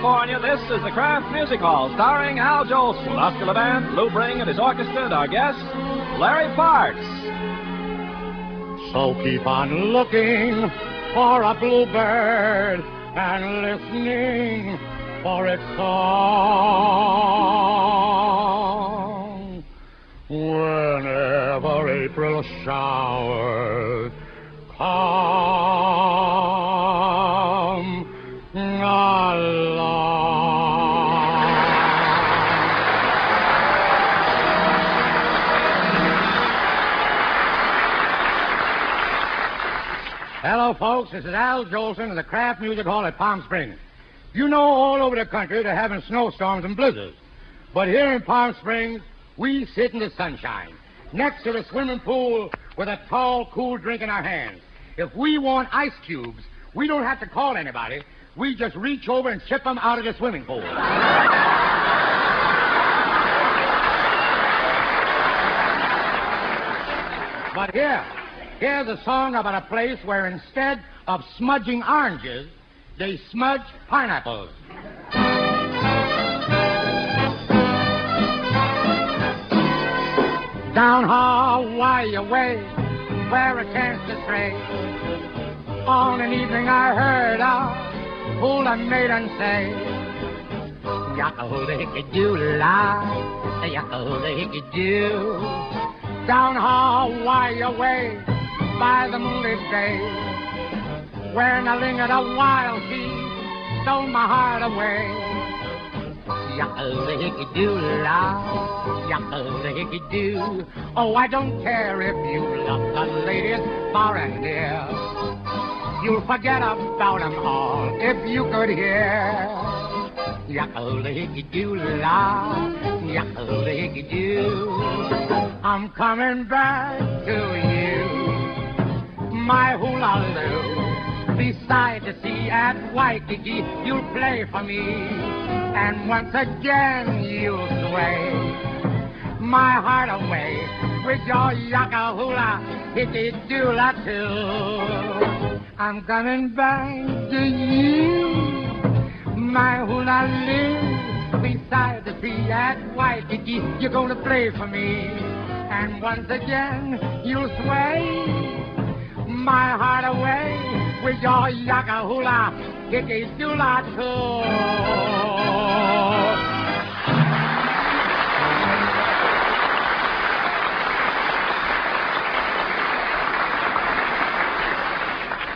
California, this is the Kraft Music Hall, starring Al Jolson, Oscar Levant, Lou Bring and his orchestra, and our guest, Larry Parks. So keep on looking for a bluebird and listening for its song. Whenever April showers come along. Hello, folks. This is Al Jolson of the Kraft Music Hall at Palm Springs. You know, all over the country they're having snowstorms and blizzards. But here in Palm Springs, we sit in the sunshine, next to the swimming pool with a tall, cool drink in our hands. If we want ice cubes, we don't have to call anybody. We just reach over and chip them out of the swimming pool. But here's a song about a place where instead of smudging oranges, they smudge pineapples. Down Hawaii way, where a chance to stray, on an evening I heard a hula maiden say, Yaka-hula-hickey-doo-la, Yaka-hula-hickey-doo. Down Hawaii way, by the moonlit day, when I lingered a while, she stole my heart away. Yaka-hula-hickey-doo-la, Yaka-hula-hickey-doo. Oh, I don't care if you love the ladies far and near. You'll forget about them all if you could hear. Yaka-hula-hickey-doo-la, Yaka-hula-hickey-doo. I'm coming back to you, my hula-loo. Beside the sea at Waikiki, you'll play for me, and once again you'll sway my heart away with your yaka-hula-hickey-doo-la too. I'm coming back to you, my hula-loo. Beside the sea at Waikiki, you're gonna play for me, and once again you'll sway my heart away with your yaka-hula-hickey-doo-la too.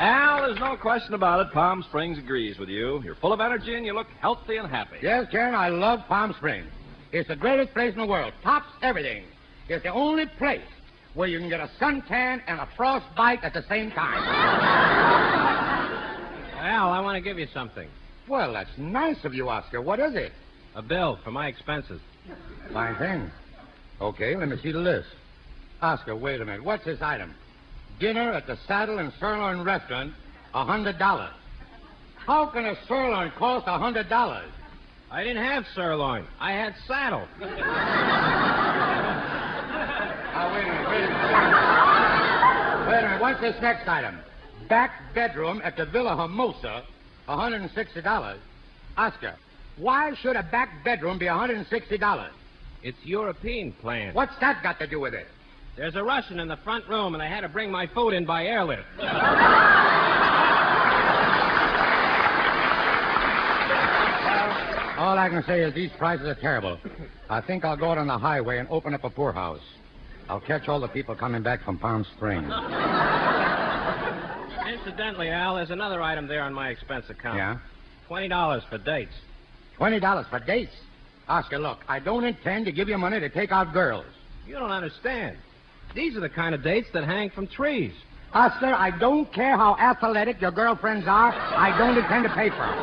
Al, there's no question about it. Palm Springs agrees with you. You're full of energy and you look healthy and happy. Yes, Ken, I love Palm Springs. It's the greatest place in the world. Tops everything. It's the only place where you can get a suntan and a frostbite at the same time. Al, I want to give you something. Well, that's nice of you, Oscar. What is it? A bill for my expenses. Fine thing. Okay, let me see the list. Oscar, wait a minute. What's this item? Dinner at the Saddle and Sirloin Restaurant, $100. How can a sirloin cost $100? I didn't have sirloin. I had saddle. Wait a minute. What's this next item? Back bedroom at the Villa Hermosa, $160. Oscar, why should a back bedroom be $160? It's European plan. What's that got to do with it? There's a Russian in the front room, and I had to bring my food in by airlift. All I can say is these prices are terrible. I think I'll go out on the highway and open up a poorhouse. I'll catch all the people coming back from Palm Springs. Incidentally, Al, there's another item there on my expense account. Yeah? $20 for dates. $20 for dates? Oscar, look, I don't intend to give you money to take out girls. You don't understand. These are the kind of dates that hang from trees. Oscar, I don't care how athletic your girlfriends are. I don't intend to pay for them.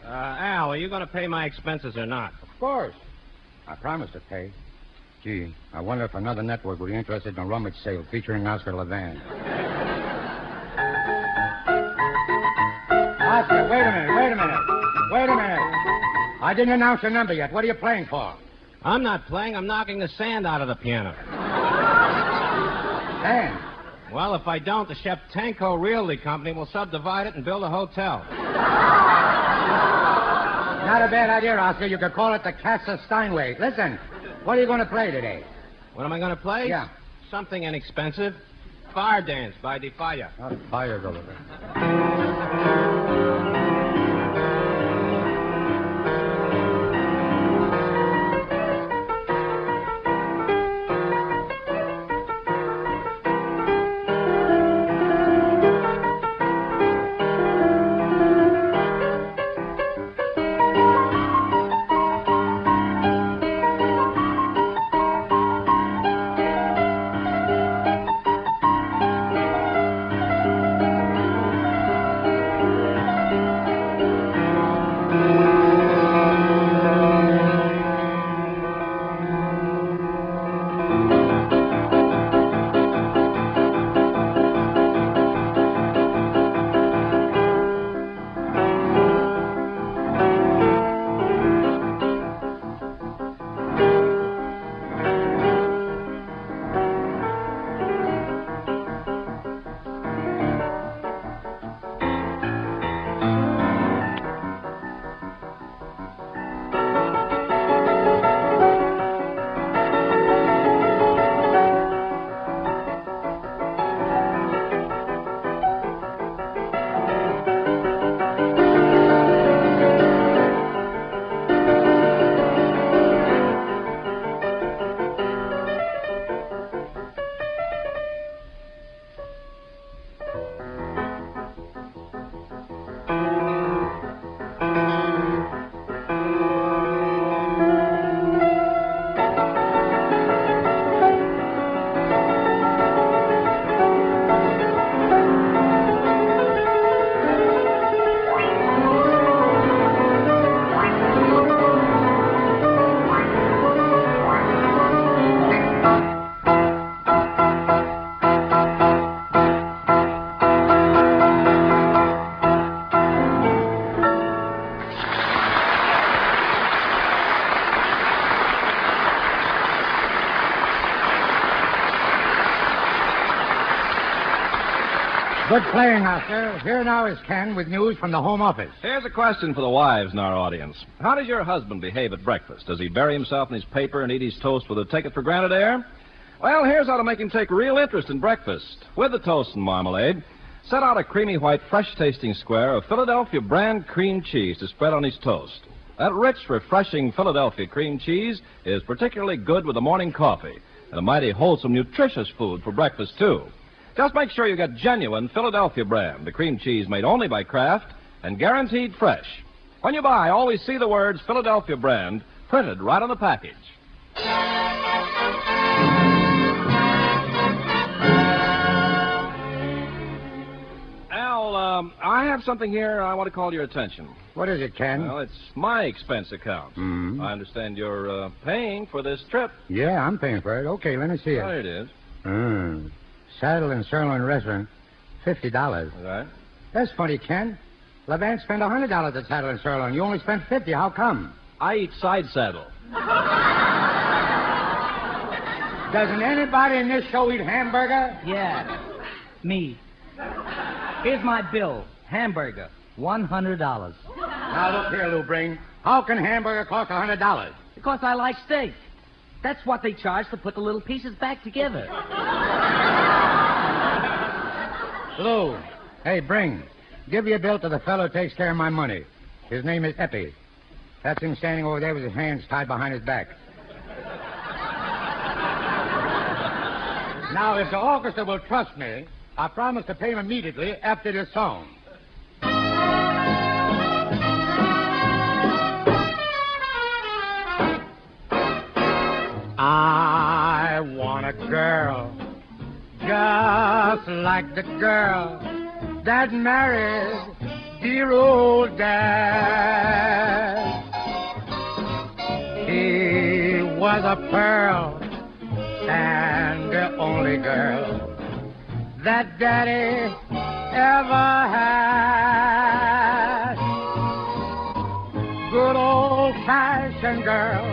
Al, are you going to pay my expenses or not? Of course. I promise to pay. Gee, I wonder if another network would be interested in a rummage sale featuring Oscar Levant. Oscar, wait a minute. I didn't announce your number yet. What are you playing for? I'm not playing. I'm knocking the sand out of the piano. Sand? Well, if I don't, the Shevchenko Realty Company will subdivide it and build a hotel. Not a bad idea, Oscar. You could call it the Casa Steinway. Listen, what are you going to play today? What am I going to play? Yeah. Something inexpensive. Fire Dance by Defia. Oh, fire's over there. Good playing, Oscar. Here now is Ken with news from the Home Office. Here's a question for the wives in our audience. How does your husband behave at breakfast? Does he bury himself in his paper and eat his toast with a take-it-for-granted air? Well, here's how to make him take real interest in breakfast. With the toast and marmalade, set out a creamy white, fresh-tasting square of Philadelphia brand cream cheese to spread on his toast. That rich, refreshing Philadelphia cream cheese is particularly good with the morning coffee, and a mighty wholesome, nutritious food for breakfast, too. Just make sure you get genuine Philadelphia brand, the cream cheese made only by Kraft and guaranteed fresh. When you buy, always see the words Philadelphia brand printed right on the package. Al, I have something here I want to call your attention. What is it, Ken? Well, it's my expense account. Mm-hmm. I understand you're paying for this trip. Yeah, I'm paying for it. Okay, let me see it. There it is. Saddle and Sirloin Restaurant, $50. All right. That's funny, Ken. Levant spent $100 at Saddle and Sirloin. You only spent $50. How come? I eat side saddle. Doesn't anybody in this show eat hamburger? Yeah, me. Here's my bill. Hamburger, $100. Now, look here, Lou Bring. How can hamburger cost $100? Because I like steak. That's what they charge to put the little pieces back together. Lou, hey, Bring. Give your bill to the fellow who takes care of my money. His name is Eppie. That's him standing over there with his hands tied behind his back. Now, if the orchestra will trust me, I promise to pay him immediately after this song. I want a girl just like the girl that married dear old Dad. She was a pearl and the only girl that Daddy ever had. Good old-fashioned girl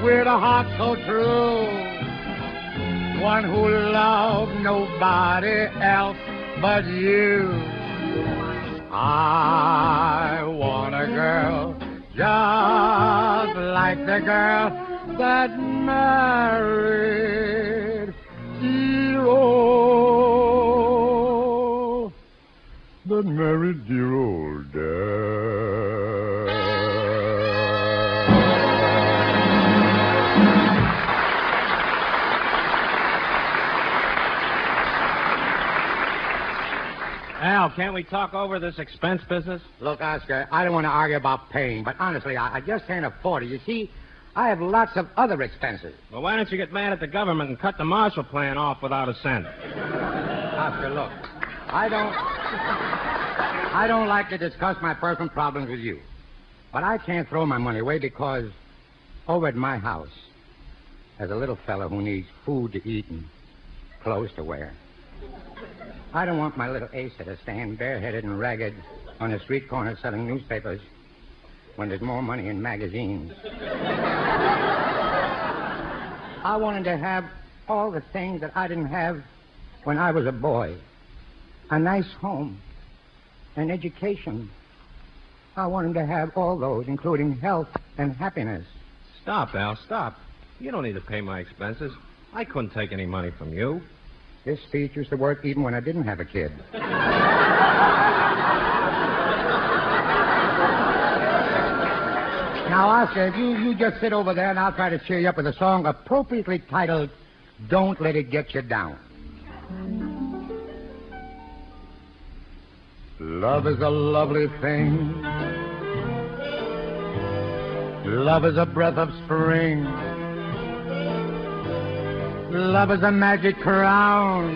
with a heart so true. one who loved nobody else but you. I want a girl just like the girl that married dear old, that married dear old dad. Al, can't we talk over this expense business? Look, Oscar, I don't want to argue about paying, but honestly, I just can't afford it. You see, I have lots of other expenses. Well, why don't you get mad at the government and cut the Marshall Plan off without a cent? Oscar, look, I don't like to discuss my personal problems with you, but I can't throw my money away because over at my house, there's a little fellow who needs food to eat and clothes to wear. I don't want my little Asa to stand bareheaded and ragged on the street corner selling newspapers when there's more money in magazines. I want him to have all the things that I didn't have when I was a boy. A nice home, an education. I want him to have all those, including health and happiness. Stop, Al, stop. You don't need to pay my expenses. I couldn't take any money from you. This speech used to work even when I didn't have a kid. Now, Oscar, if you just sit over there and I'll try to cheer you up with a song appropriately titled, Don't Let It Get You Down. Love is a lovely thing. Love is a breath of spring. Love is a magic crown,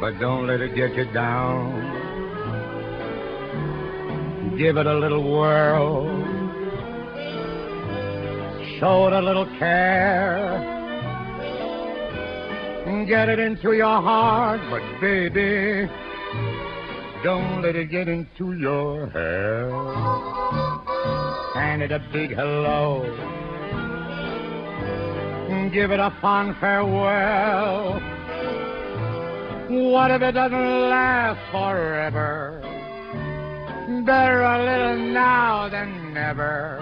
but don't let it get you down. Give it a little whirl, show it a little care, and get it into your heart, but baby, don't let it get into your hair. Hand it a big hello, give it a fond farewell. What if it doesn't last forever? Better a little now than never.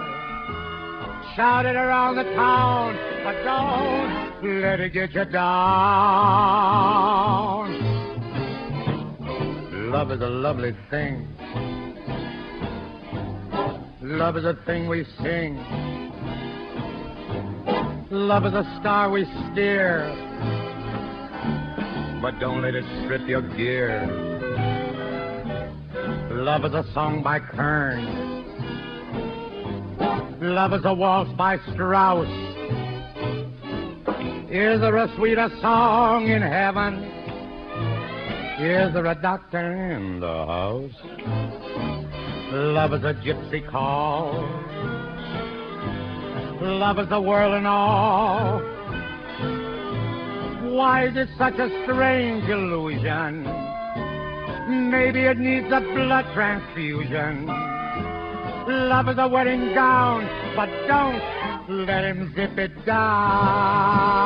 Shout it around the town, but don't let it get you down. Love is a lovely thing. Love is a thing we sing. Love is a star we steer, but don't let it strip your gear. Love is a song by Kern. Love is a waltz by Strauss. Is there a sweeter song in heaven? Is there a doctor in the house? Love is a gypsy call. Love is the world and all. Why is it such a strange illusion? Maybe it needs a blood transfusion. Love is a wedding gown, but don't let him zip it down.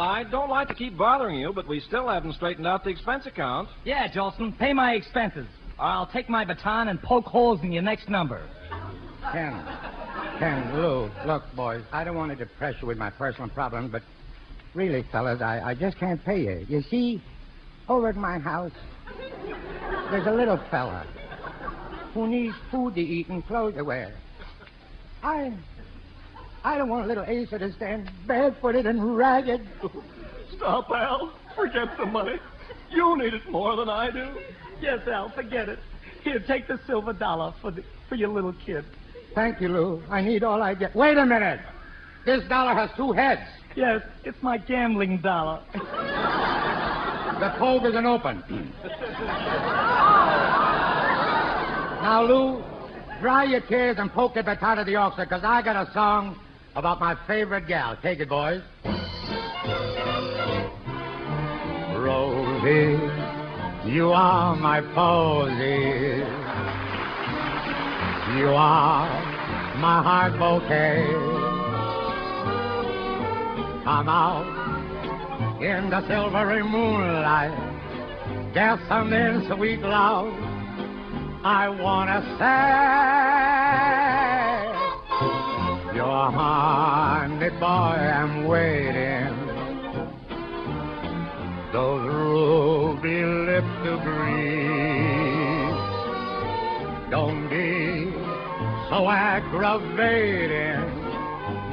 I don't like to keep bothering you, but we still haven't straightened out the expense account. Yeah, Jolson, pay my expenses, or I'll take my baton and poke holes in your next number. Ken, Lou, look, boys, I don't want to depress you with my personal problems, but really, fellas, I just can't pay you. You see, over at my house, there's a little fella who needs food to eat and clothes to wear. I don't want little Asa to stand barefooted and ragged. Stop, Al. Forget the money. You need it more than I do. Yes, Al, forget it. Here, take the silver dollar for your little kid. Thank you, Lou. I need all I get. Wait a minute. This dollar has two heads. Yes, it's my gambling dollar. The cove isn't open. Now, Lou, dry your tears and poke the baton of the orchestra, because I got a song about my favorite gal. Take it, boys. Rosie, You are my posies. You are my heart bouquet. Come out in the silvery moonlight. There's something sweet, love, I wanna say. Your honey boy, I'm waiting. Those ruby lips to breathe. Don't be so aggravating,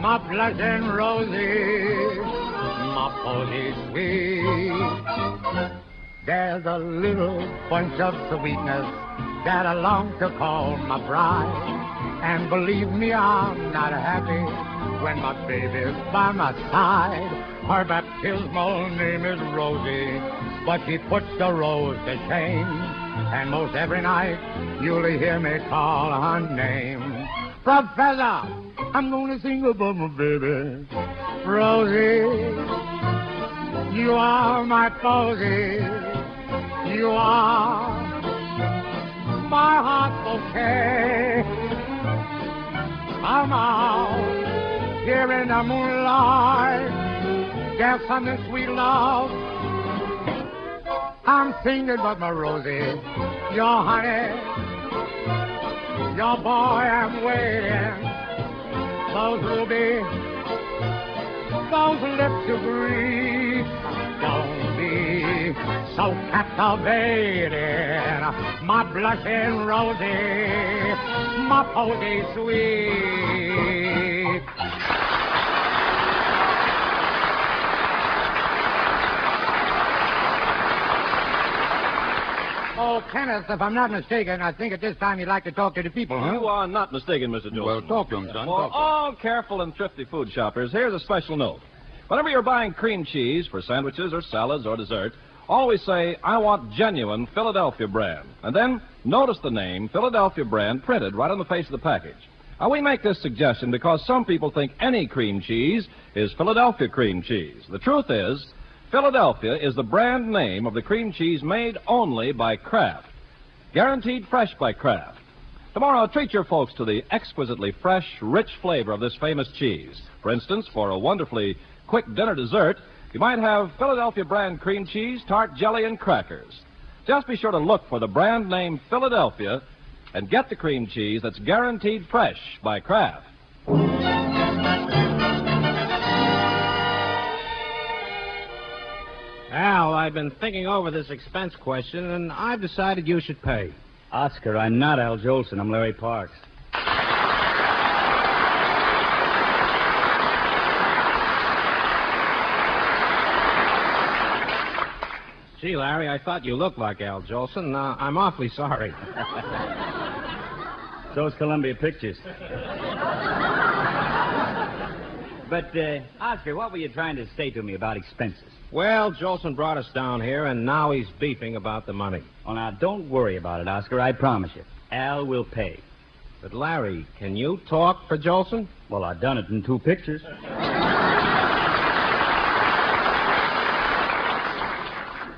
my blushing rosy, my posy sweet. There's a little bunch of sweetness that I long to call my bride. And believe me, I'm not happy when my baby's by my side. Her baptismal name is Rosie, but she puts the rose to shame. And most every night, you'll hear me call her name. Professor, I'm gonna sing about my baby. Rosie, you are my posy. You are my heart bouquet. Come out here in the moonlight. There's something sweet, love. I'm singing about my Rosie, your honey, your boy. I'm waiting. Those ruby, those lips to breathe. Don't be so captivating, my blushing Rosie, my posy sweet. Oh, Kenneth, if I'm not mistaken, I think at this time you'd like to talk to the people, huh? You are not mistaken, Mr. Jolson. Well, talk to them, son. For Talk to 'em. all careful and thrifty food shoppers, here's a special note. Whenever you're buying cream cheese for sandwiches or salads or dessert, always say, I want genuine Philadelphia brand. And then notice the name Philadelphia brand printed right on the face of the package. Now, we make this suggestion because some people think any cream cheese is Philadelphia cream cheese. The truth is, Philadelphia is the brand name of the cream cheese made only by Kraft. Guaranteed fresh by Kraft. Tomorrow, treat your folks to the exquisitely fresh, rich flavor of this famous cheese. For instance, for a wonderfully quick dinner dessert, you might have Philadelphia brand cream cheese, tart jelly, and crackers. Just be sure to look for the brand name Philadelphia and get the cream cheese that's guaranteed fresh by Kraft. Al, I've been thinking over this expense question, and I've decided you should pay. Oscar, I'm not Al Jolson. I'm Larry Parks. Gee, Larry, I thought you looked like Al Jolson. I'm awfully sorry. So's Columbia Pictures. But, Oscar, what were you trying to say to me about expenses? Well, Jolson brought us down here, and now he's beefing about the money. Oh, now, don't worry about it, Oscar. I promise you. Al will pay. But, Larry, can you talk for Jolson? Well, I've done it in 2 pictures.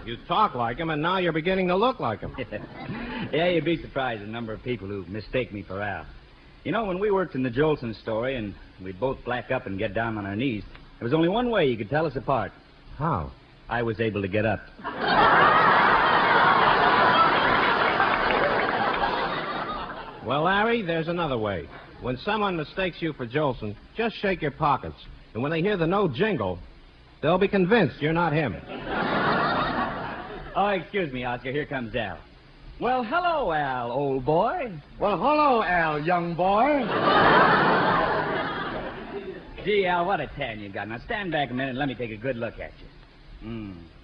You talk like him, and now you're beginning to look like him. Yeah, you'd be surprised at the number of people who mistake me for Al. You know, when we worked in the Jolson story and we'd both black up and get down on our knees, there was only one way you could tell us apart. How? I was able to get up. Well, Larry, there's another way. When someone mistakes you for Jolson, just shake your pockets. And when they hear the no jingle, they'll be convinced you're not him. Oh, excuse me, Oscar. Here comes Al. Well, hello, Al, old boy. Well, hello, Al, young boy. Gee, Al, what a tan you got. Now, stand back a minute and let me take a good look at you.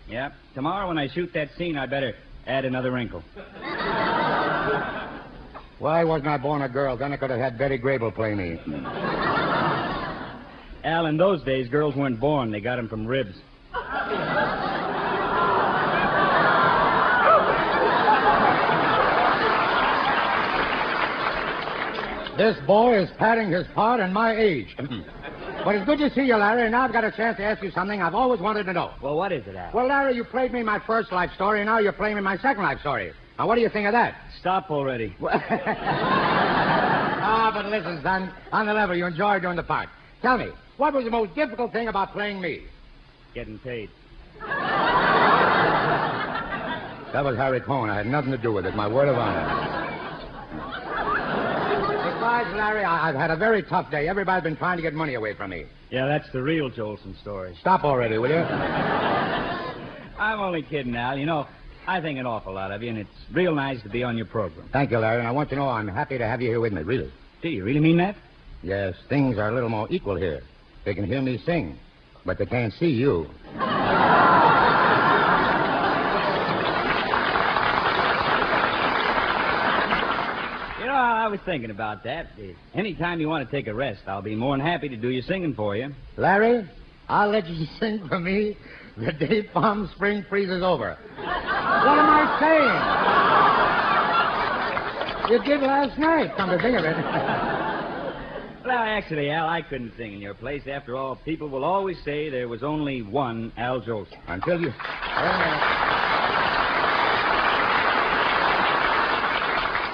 Yep. Tomorrow when I shoot that scene, I better add another wrinkle. Why wasn't I born a girl? Then I could have had Betty Grable play me. Al, in those days, girls weren't born. They got them from ribs. This boy is padding his part in my age. But it's good to see you, Larry, and now I've got a chance to ask you something I've always wanted to know. Well, what is it, Al? Well, Larry, you played me my first life story, and now you're playing me my second life story. Now, what do you think of that? Stop already. But listen, son, on the level, you enjoyed doing the part. Tell me, what was the most difficult thing about playing me? Getting paid. That was Harry Cohn. I had nothing to do with it, my word of honor. Besides, Larry, I've had a very tough day. Everybody's been trying to get money away from me. Yeah, that's the real Jolson story. Stop already, will you? I'm only kidding, Al. You know, I think an awful lot of you, and it's real nice to be on your program. Thank you, Larry, and I want you to know I'm happy to have you here with me, really. Do you really mean that? Yes, things are a little more equal here. They can hear me sing, but they can't see you. You know, I was thinking about that. Anytime you want to take a rest, I'll be more than happy to do your singing for you. Larry, I'll let you sing for me the day Palm Spring freezes over. What am I saying? You did last night, come to think of it. Well, actually, Al, I couldn't sing in your place. After all, people will always say there was only one Al Jolson. Until you...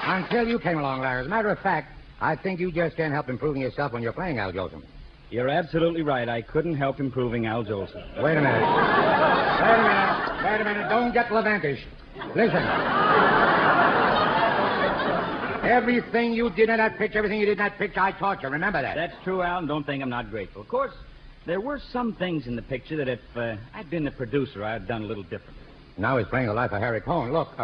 Until you came along, Larry. As a matter of fact, I think you just can't help improving yourself when you're playing Al Jolson. You're absolutely right. I couldn't help improving Al Jolson. Wait a minute. Wait a minute. Don't get levantish. Listen. Everything you did in that picture, I taught you. Remember that. That's true, Al, and don't think I'm not grateful. Of course, there were some things in the picture that if I'd been the producer, I'd have done a little differently. Now he's playing the life of Harry Cohn. Look,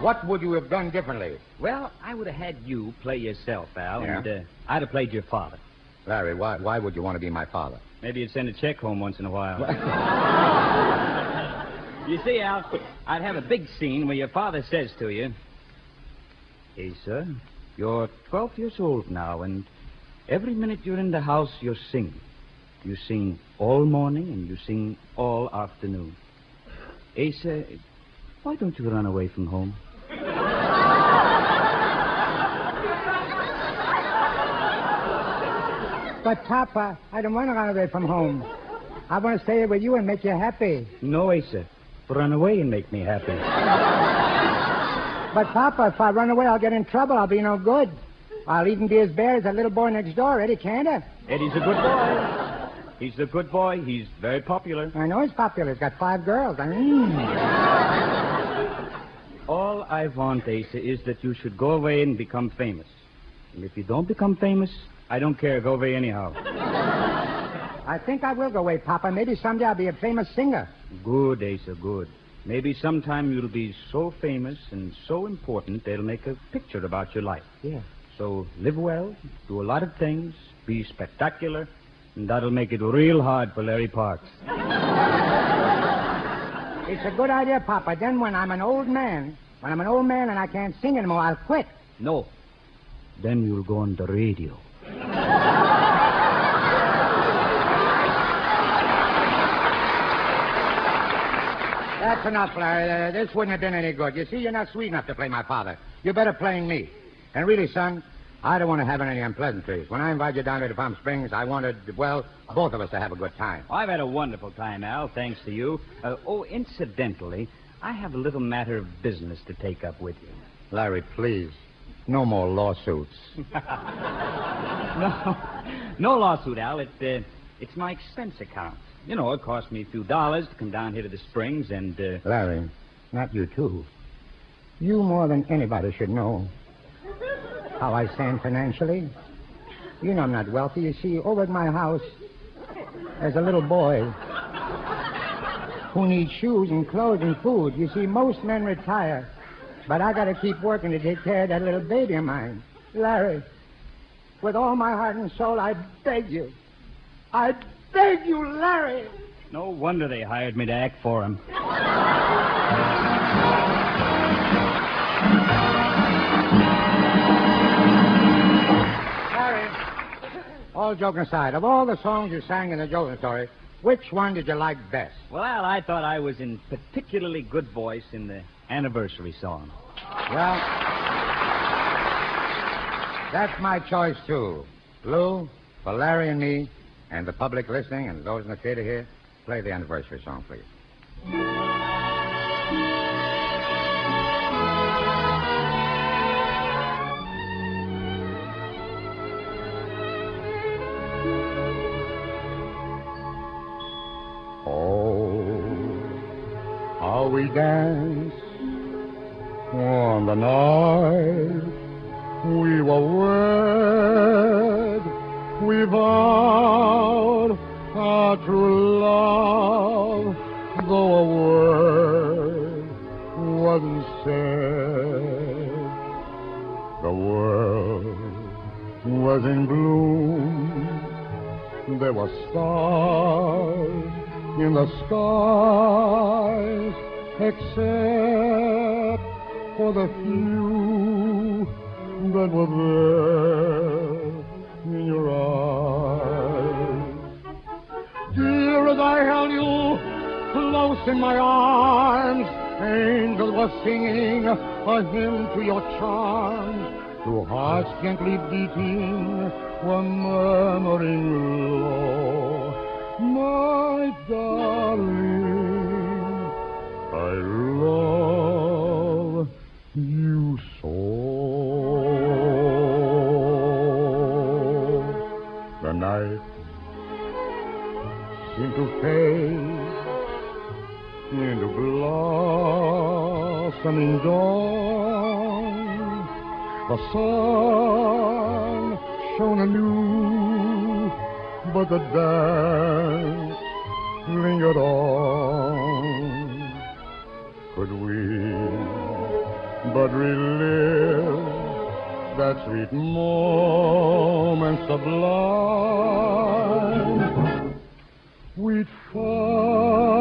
what would you have done differently? Well, I would have had you play yourself, Al, Yeah? and I'd have played your father. Larry, why would you want to be my father? Maybe you'd send a check home once in a while. You see, Al, I'd have a big scene where your father says to you, "Hey, sir, you're 12 years old now, and every minute you're in the house, you're singing. You sing all morning, and you sing all afternoon. Hey, sir, why don't you run away from home?" But, Papa, I don't want to run away from home. I want to stay here with you and make you happy. No, Asa. Run away and make me happy. But, Papa, if I run away, I'll get in trouble. I'll be no good. I'll even be as bad as that little boy next door, Eddie Cantor. Eddie's a good boy. He's a good boy. He's very popular. I know he's popular. He's got 5 girls. All I want, Asa, is that you should go away and become famous. And if you don't become famous, I don't care. Go away anyhow. I think I will go away, Papa. Maybe someday I'll be a famous singer. Good, Asa, good. Maybe sometime you'll be so famous and so important they'll make a picture about your life. Yeah. So live well, do a lot of things, be spectacular, and that'll make it real hard for Larry Parks. It's a good idea, Papa. Then when I'm an old man and I can't sing anymore, I'll quit. No. Then you'll go on the radio. That's enough, Larry. This wouldn't have been any good. You see, you're not sweet enough to play my father. You're better playing me. And really, son, I don't want to have any unpleasantries. When I invited you down here to Palm Springs, I wanted, well, both of us to have a good time. I've had a wonderful time, Al, thanks to you. Incidentally, I have a little matter of business to take up with you. Larry, please. No more lawsuits. No lawsuit, Al. It's my expense account. You know, it cost me a few dollars to come down here to the Springs and... Larry, not you, too. You more than anybody should know how I stand financially. You know I'm not wealthy. You see, over at my house, there's a little boy who needs shoes and clothes and food. You see, most men retire, but I got to keep working to take care of that little baby of mine. Larry, with all my heart and soul, I beg you. I beg you, Larry. No wonder they hired me to act for him. Larry, all joking aside, of all the songs you sang in the Jolson story, which one did you like best? Well, Al, I thought I was in particularly good voice in the anniversary song. Well, that's my choice, too. Lou, For Larry and me, and the public listening, and those in the theater here, play the anniversary song, please. How we danced on the night we were wed. We vowed our true love, though a word wasn't said. The world was in bloom. There were stars in the skies, except for the few that were there in your eyes. Dear, as I held you close in my arms, angels were singing a hymn to your charms. Two hearts gently beating were murmuring low, my darling, I love you so. The night seemed to fade into blossoming dawn. The sun shone anew, but the dance lingered on. Could we but relive that sweet moment sublime, we'd find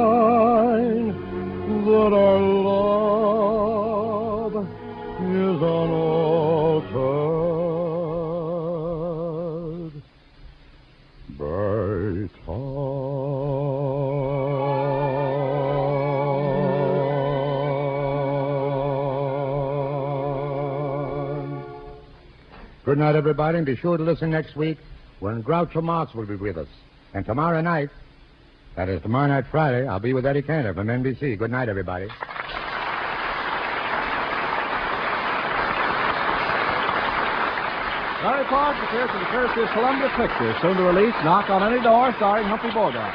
that our love is unaltered by time. Good night, everybody, and be sure to listen next week when Groucho Marx will be with us. And tomorrow night, that is tomorrow night, Friday, I'll be with Eddie Cantor from NBC. Good night, everybody. Larry Parks appears to the courtesy of Columbia Pictures, soon to release Knock on Any Door, starring Humphrey Bogart.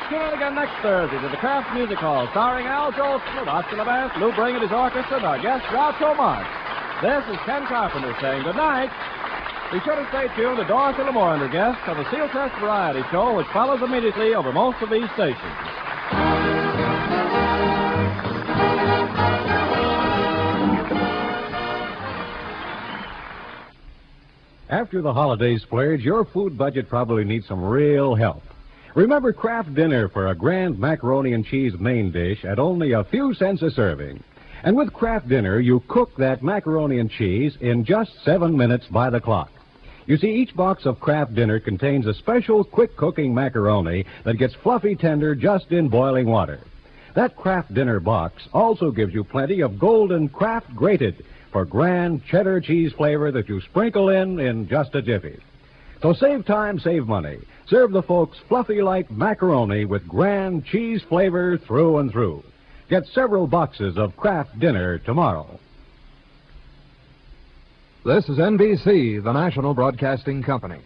Tune in again next Thursday to the Kraft Music Hall, starring Al Jolson with Oscar LeBass, Lou Bring and his orchestra, and our guest, Groucho Marx. This is Ken Carpenter saying good night. Be sure to stay tuned to Dorothy Lamour and her guests for the Seal Test Variety Show, which follows immediately over most of these stations. After the holiday splurge, your food budget probably needs some real help. Remember Kraft Dinner for a grand macaroni and cheese main dish at only a few cents a serving. And with Kraft Dinner, you cook that macaroni and cheese in just 7 minutes by the clock. You see, each box of Kraft Dinner contains a special quick-cooking macaroni that gets fluffy tender just in boiling water. That Kraft Dinner box also gives you plenty of golden Kraft Grated for grand cheddar cheese flavor that you sprinkle in just a jiffy. So save time, save money. Serve the folks fluffy light macaroni with grand cheese flavor through and through. Get several boxes of Kraft Dinner tomorrow. This is NBC, the national broadcasting company.